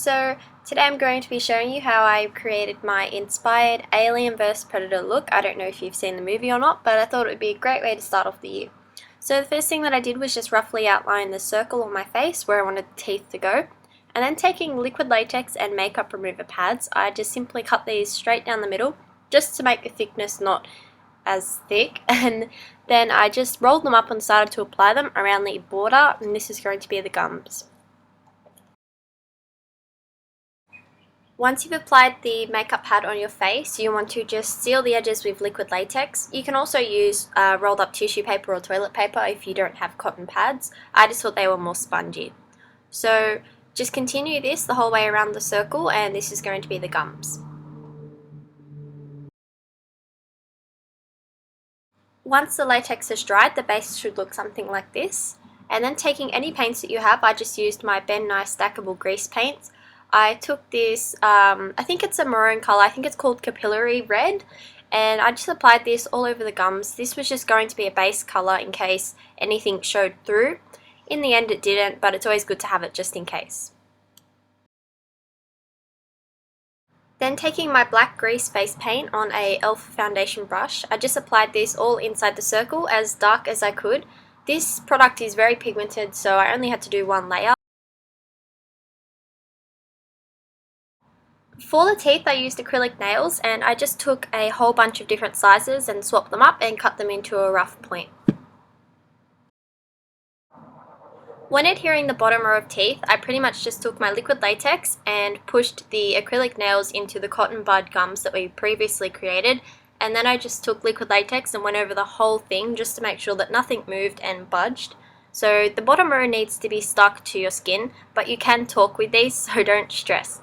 So today I'm going to be showing you how I created my inspired Alien vs Predator look. I don't know if you've seen the movie or not, but I thought it would be a great way to start off the year. So the first thing that I did was just roughly outline the circle on my face where I wanted the teeth to go. And then taking liquid latex and makeup remover pads, I just simply cut these straight down the middle just to make the thickness not as thick, and then I just rolled them up and started to apply them around the border, and this is going to be the gums. Once you've applied the makeup pad on your face, you want to just seal the edges with liquid latex. You can also use rolled up tissue paper or toilet paper if you don't have cotton pads. I just thought they were more spongy. So just continue this the whole way around the circle, and this is going to be the gums. Once the latex has dried, the base should look something like this. And then taking any paints that you have, I just used my Ben Nye stackable grease paints. I took this, I think it's a maroon colour, I think it's called Capillary Red, and I just applied this all over the gums. This was just going to be a base colour in case anything showed through. In the end it didn't, but it's always good to have it just in case. Then taking my black grease face paint on a e.l.f. foundation brush, I just applied this all inside the circle as dark as I could. This product is very pigmented, so I only had to do one layer. For the teeth I used acrylic nails, and I just took a whole bunch of different sizes and swapped them up and cut them into a rough point. When adhering the bottom row of teeth, I pretty much just took my liquid latex and pushed the acrylic nails into the cotton bud gums that we previously created, and then I just took liquid latex and went over the whole thing just to make sure that nothing moved and budged. So the bottom row needs to be stuck to your skin, but you can talk with these, so don't stress.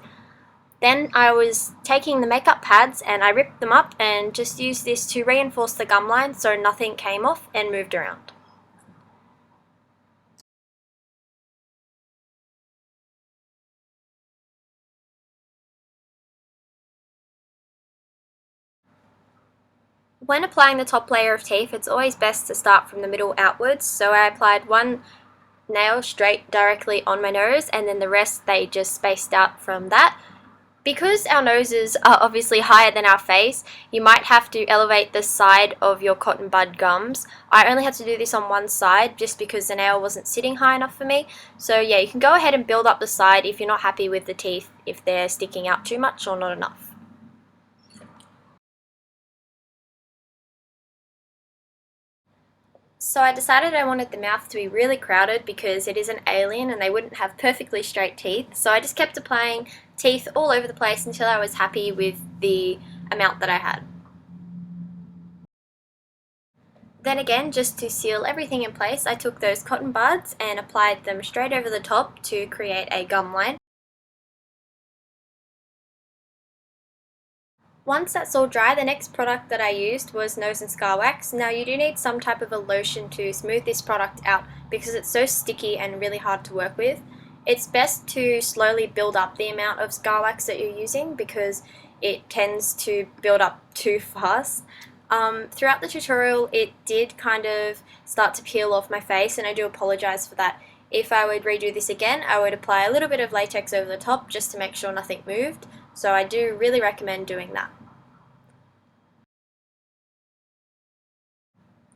Then I was taking the makeup pads and I ripped them up and just used this to reinforce the gum line so nothing came off and moved around. When applying the top layer of teeth, it's always best to start from the middle outwards, so I applied one nail straight directly on my nose, and then the rest they just spaced out from that. Because our noses are obviously higher than our face, you might have to elevate the side of your cotton bud gums. I only had to do this on one side just because the nail wasn't sitting high enough for me. So yeah, you can go ahead and build up the side if you're not happy with the teeth, if they're sticking out too much or not enough. So I decided I wanted the mouth to be really crowded because it is an alien and they wouldn't have perfectly straight teeth. So I just kept applying teeth all over the place until I was happy with the amount that I had. Then again, just to seal everything in place, I took those cotton buds and applied them straight over the top to create a gum line. Once that's all dry, the next product that I used was nose and scar wax. Now you do need some type of a lotion to smooth this product out because it's so sticky and really hard to work with. It's best to slowly build up the amount of scar wax that you're using because it tends to build up too fast. Throughout the tutorial it did kind of start to peel off my face, and I do apologize for that. If I would redo this again, I would apply a little bit of latex over the top just to make sure nothing moved. So I do really recommend doing that.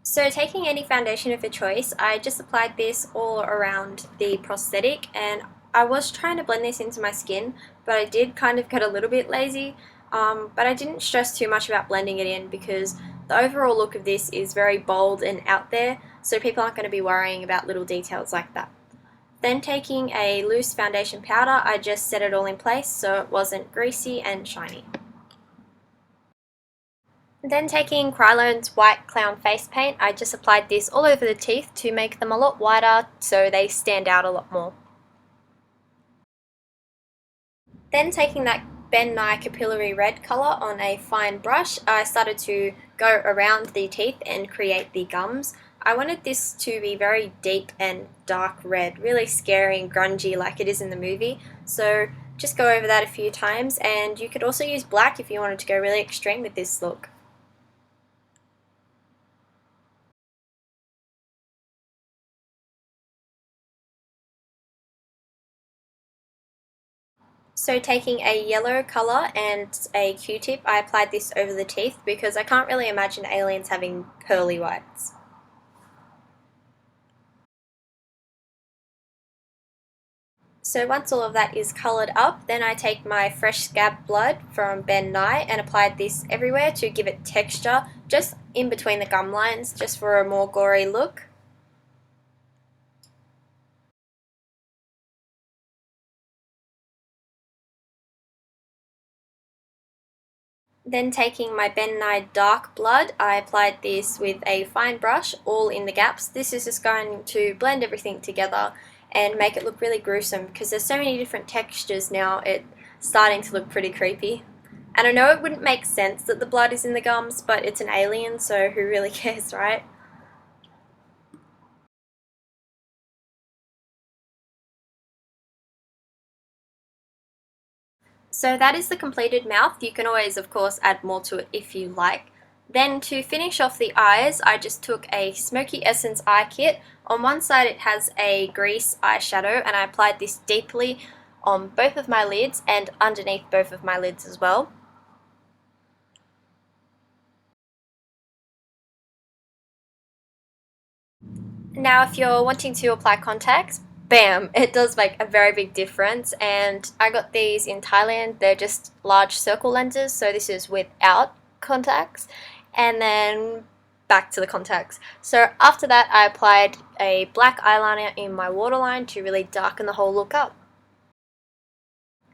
So taking any foundation of your choice, I just applied this all around the prosthetic, and I was trying to blend this into my skin, but I did kind of get a little bit lazy. But I didn't stress too much about blending it in because the overall look of this is very bold and out there, so people aren't going to be worrying about little details like that. Then taking a loose foundation powder, I just set it all in place so it wasn't greasy and shiny. Then taking Krylone's white clown face paint, I just applied this all over the teeth to make them a lot whiter so they stand out a lot more. Then taking that Ben Nye Capillary Red colour on a fine brush, I started to go around the teeth and create the gums. I wanted this to be very deep and dark red, really scary and grungy like it is in the movie, so just go over that a few times, and you could also use black if you wanted to go really extreme with this look. So taking a yellow colour and a Q-tip, I applied this over the teeth because I can't really imagine aliens having pearly whites. So once all of that is coloured up, then I take my fresh scab blood from Ben Nye and applied this everywhere to give it texture, just in between the gum lines, just for a more gory look. Then taking my Ben Nye dark blood, I applied this with a fine brush all in the gaps. This is just going to blend everything together and make it look really gruesome because there's so many different textures now, it's starting to look pretty creepy. And I know it wouldn't make sense that the blood is in the gums, but it's an alien, so who really cares, right? So that is the completed mouth. You can always, of course, add more to it if you like. Then to finish off the eyes, I just took a Smoky Essence eye kit. On one side it has a grease eyeshadow and I applied this deeply on both of my lids and underneath both of my lids as well. Now if you're wanting to apply contacts, bam, it does make a very big difference, and I got these in Thailand. They're just large circle lenses, so this is without contacts, and then back to the contacts. So after that I applied a black eyeliner in my waterline to really darken the whole look up.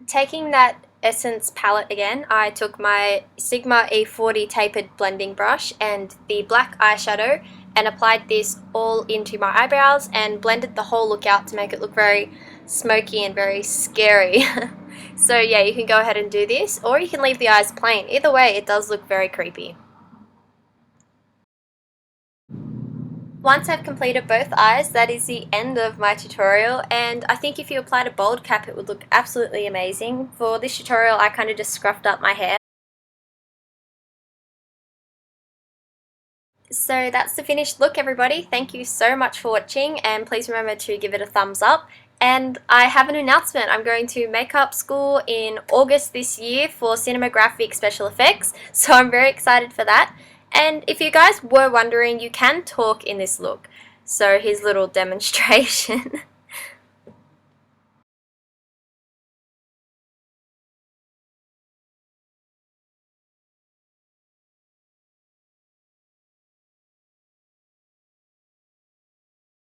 Taking that Essence palette again, I took my Sigma E40 tapered blending brush and the black eyeshadow and applied this all into my eyebrows and blended the whole look out to make it look very smoky and very scary. So yeah, you can go ahead and do this, or you can leave the eyes plain. Either way, it does look very creepy. Once I've completed both eyes, that is the end of my tutorial, and I think if you applied a bold cap it would look absolutely amazing. For this tutorial I kind of just scruffed up my hair. So that's the finished look, everybody. Thank you so much for watching, and please remember to give it a thumbs up. And I have an announcement. I'm going to makeup school in August this year for cinematographic special effects, so I'm very excited for that. And if you guys were wondering, you can talk in this look. So here's a little demonstration.